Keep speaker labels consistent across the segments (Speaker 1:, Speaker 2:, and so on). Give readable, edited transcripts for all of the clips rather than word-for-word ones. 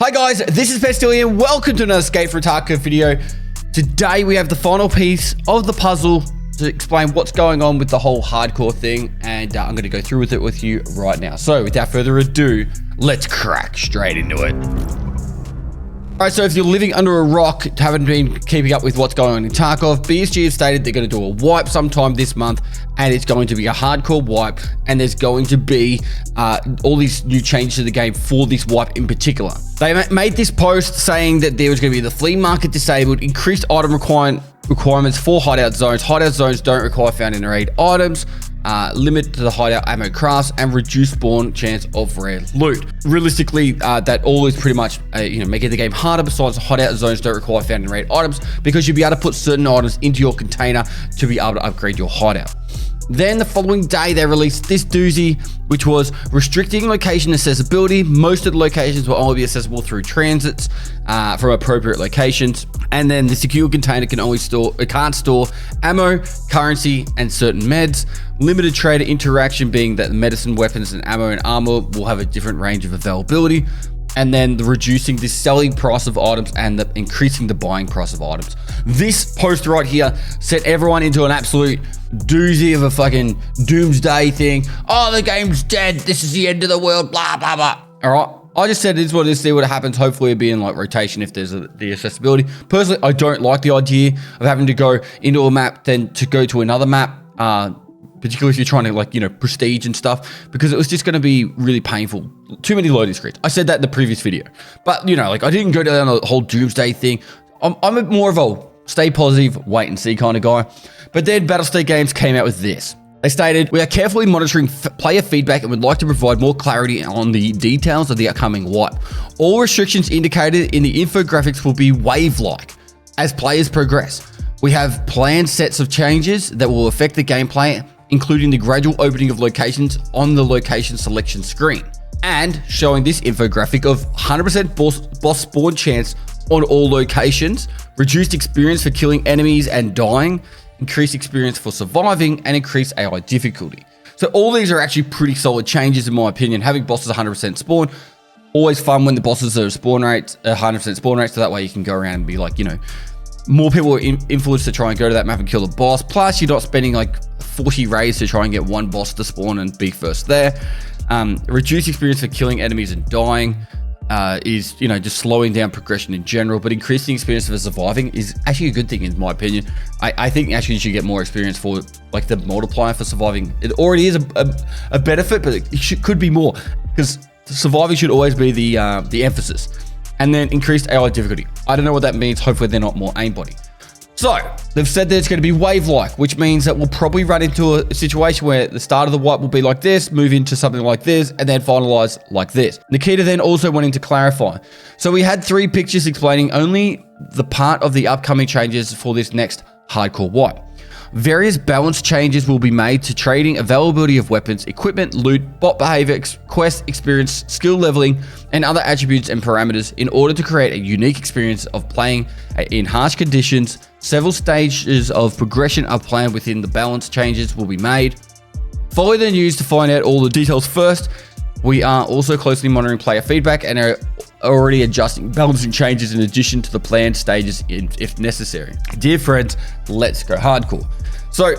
Speaker 1: Hi guys, this is Pestily and welcome to another Escape from Tarkov video. Today we have the final piece of the puzzle to explain what's going on with the whole hardcore thing, and I'm going to go through with it with you right now. So without further ado, let's crack straight into it. Alright, so if you're living under a rock, haven't been keeping up with what's going on in Tarkov, BSG have stated they're going to do a wipe sometime this month, and it's going to be a hardcore wipe, and there's going to be all these new changes to the game for this wipe in particular. They made this post saying that there was going to be the flea market disabled, increased item requirements for hideout zones. Hideout zones don't require found in raid items, limit to the hideout ammo crafts, and reduce spawn chance of rare loot. Realistically, that all is pretty much making the game harder. Besides, hideout zones don't require found in raid items because you'll be able to put certain items into your container to be able to upgrade your hideout. Then the following day, they released this doozy, which was restricting location accessibility. Most of the locations will only be accessible through transits from appropriate locations. And then the secure container can't store ammo, currency, and certain meds. Limited trader interaction, being that medicine, weapons, and ammo and armor will have a different range of availability. And then the reducing the selling price of items and the increasing the buying price of items. This post right here set everyone into an absolute doozy of a fucking doomsday thing. Oh, the game's dead. This is the end of the world. Blah, blah, blah. All right. I just said it is what it is, see what happens. Hopefully it'll be in like rotation if there's the accessibility. Personally, I don't like the idea of having to go into a map then to go to another map. Particularly if you're trying to prestige and stuff, because it was just going to be really painful. Too many loading screens. I said that in the previous video, but I didn't go down the whole doomsday thing. I'm more of a stay positive, wait and see kind of guy. But then Battlestate Games came out with this. They stated, "We are carefully monitoring player feedback and would like to provide more clarity on the details of the upcoming wipe. All restrictions indicated in the infographics will be wave-like as players progress. We have planned sets of changes that will affect the gameplay, including the gradual opening of locations on the location selection screen, and showing this infographic of 100% boss spawn chance on all locations, reduced experience for killing enemies and dying, increased experience for surviving, and increased AI difficulty." So all these are actually pretty solid changes in my opinion. Having bosses 100% spawn, always fun when the bosses are spawn rates, 100% spawn rates, so that way you can go around and be like, more people are influenced to try and go to that map and kill the boss. Plus, you're not spending like 40 raids to try and get one boss to spawn and be first there. Reduced experience for killing enemies and dying is, just slowing down progression in general. But increasing experience for surviving is actually a good thing in my opinion. I think actually you should get more experience for like the multiplier for surviving. It already is a benefit, but it could be more, because surviving should always be the emphasis. And then increased AI difficulty. I don't know what that means. Hopefully they're not more aimbotty. So they've said that it's going to be wave-like, which means that we'll probably run into a situation where the start of the wipe will be like this, move into something like this, and then finalize like this. Nikita then also wanting to clarify. So we had 3 pictures explaining only the part of the upcoming changes for this next hardcore wipe. Various balance changes will be made to trading, availability of weapons, equipment, loot, bot behavior, quest experience, skill leveling, and other attributes and parameters in order to create a unique experience of playing in harsh conditions. Several stages of progression are planned within the balance changes will be made. Follow the news to find out all the details first. We are also closely monitoring player feedback and are already adjusting balancing changes in addition to the planned stages if necessary. Dear friends, let's go hardcore. So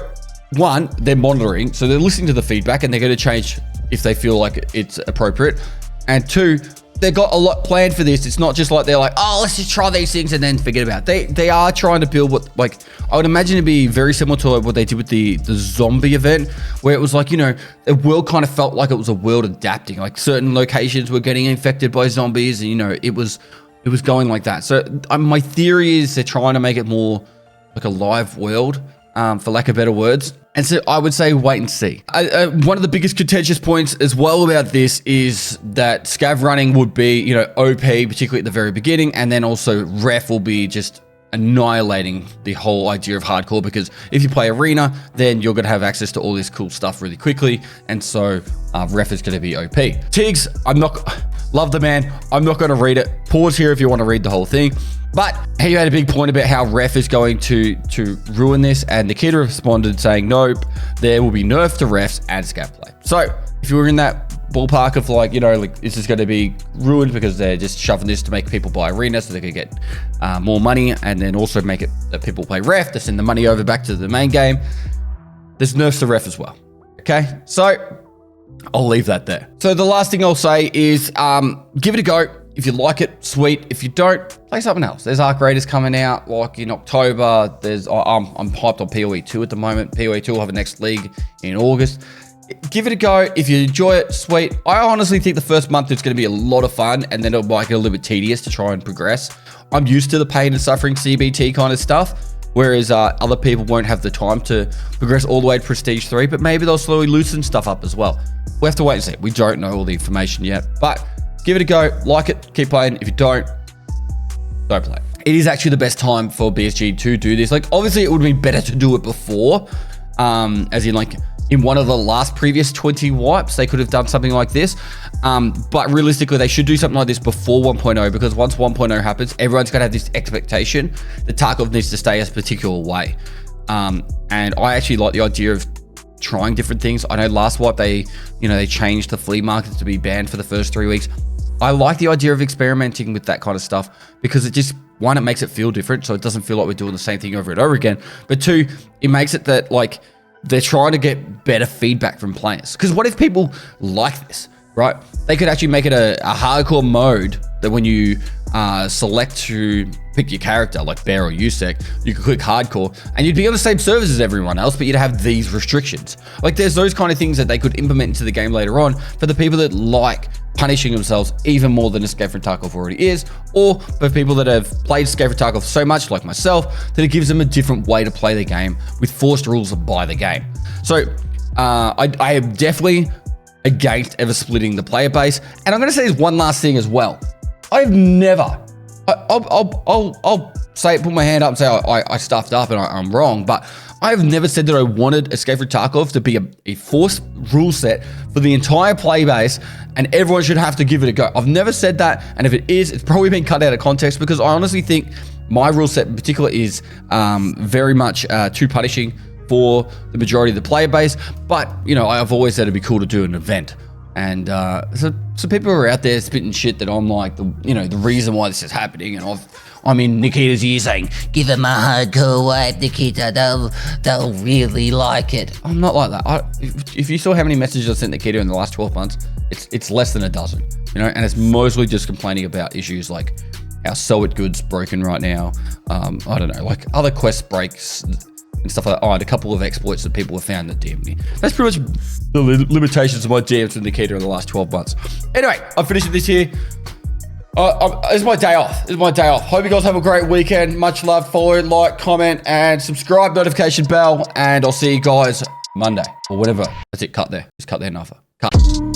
Speaker 1: 1, they're monitoring, so they're listening to the feedback and they're going to change if they feel like it's appropriate. And 2, they've got a lot planned for this. It's not just like they're like, oh, let's just try these things and then forget about it. They are trying to build what, I would imagine it'd be very similar to what they did with the zombie event, where it was like, the world kind of felt like it was a world adapting. Like certain locations were getting infected by zombies, and it was going like that. So my theory is they're trying to make it more like a live world, for lack of better words. And so I would say wait and see. One of the biggest contentious points as well about this is that scav running would be, OP, particularly at the very beginning, and then also ref will be just annihilating the whole idea of hardcore, because if you play arena, then you're going to have access to all this cool stuff really quickly, and so ref is going to be OP. Tiggs, love the man. I'm not going to read it. Pause here if you want to read the whole thing. But he had a big point about how ref is going to ruin this, and Nikita responded saying, nope, there will be nerf to refs and scav play. So if you were in that ballpark of like, you know, like this is going to be ruined because they're just shoving this to make people buy arena so they can get more money, and then also make it that people play ref to send the money over back to the main game. There's nerfs to ref as well. Okay, so I'll leave that there. So the last thing I'll say is give it a go. If you like it, sweet. If you don't, play something else. There's Arc Raiders coming out like in October. There's I'm hyped on PoE 2 at the moment. PoE 2 will have a next league in August. Give it a go. If you enjoy it, sweet. I honestly think the first month is going to be a lot of fun, and then it might get a little bit tedious to try and progress. I'm used to the pain and suffering CBT kind of stuff, whereas other people won't have the time to progress all the way to Prestige 3, but maybe they'll slowly loosen stuff up as well. We have to wait and see. We don't know all the information yet, but give it a go. Like it, keep playing. If you don't play. It is actually the best time for BSG to do this. Like, obviously, it would have been better to do it before, as in like in one of the last previous 20 wipes, they could have done something like this. But realistically, they should do something like this before 1.0, because once 1.0 happens, everyone's going to have this expectation that Tarkov needs to stay a particular way. And I actually like the idea of trying different things. I know last wipe, they changed the flea markets to be banned for the first 3 weeks. I like the idea of experimenting with that kind of stuff, because it just, one, it makes it feel different, so it doesn't feel like we're doing the same thing over and over again. But two, it makes it that like they're trying to get better feedback from players. Because what if people like this, right? They could actually make it a hardcore mode that when you select to pick your character, like Bear or USEC, you could click hardcore and you'd be on the same servers as everyone else, but you'd have these restrictions. Like, there's those kind of things that they could implement into the game later on for the people that like punishing themselves even more than Escape from Tarkov already is, or for people that have played Escape from Tarkov so much, like myself, that it gives them a different way to play the game with forced rules by the game. So I am definitely against ever splitting the player base. And I'm going to say one last thing as well. I've never, I'll say, put my hand up and say I stuffed up and I'm wrong, but I've never said that I wanted Escape from Tarkov to be a forced rule set for the entire play base and everyone should have to give it a go. I've never said that, and if it is, it's probably been cut out of context, because I honestly think my rule set in particular is very much too punishing for the majority of the player base. But, you know, I've always said it'd be cool to do an event. And so people are out there spitting shit that I'm like, the reason why this is happening, and I'm in Nikita's ear saying, give them a hardcore wipe, Nikita, they'll really like it. I'm not like that. If you saw how many messages I sent Nikita in the last 12 months, it's less than a dozen, and it's mostly just complaining about issues like our So It Good's broken right now. I don't know, like other quest breaks and stuff like that. And a couple of exploits that people have found that DM'd me. That's pretty much the limitations of my DMs with Nikita in the last 12 months. Anyway, I'm finishing this here. It's my day off. Hope you guys have a great weekend. Much love. Follow, like, comment, and subscribe, notification bell. And I'll see you guys Monday or whatever. That's it. Cut there. Just cut there, Nafa. Cut.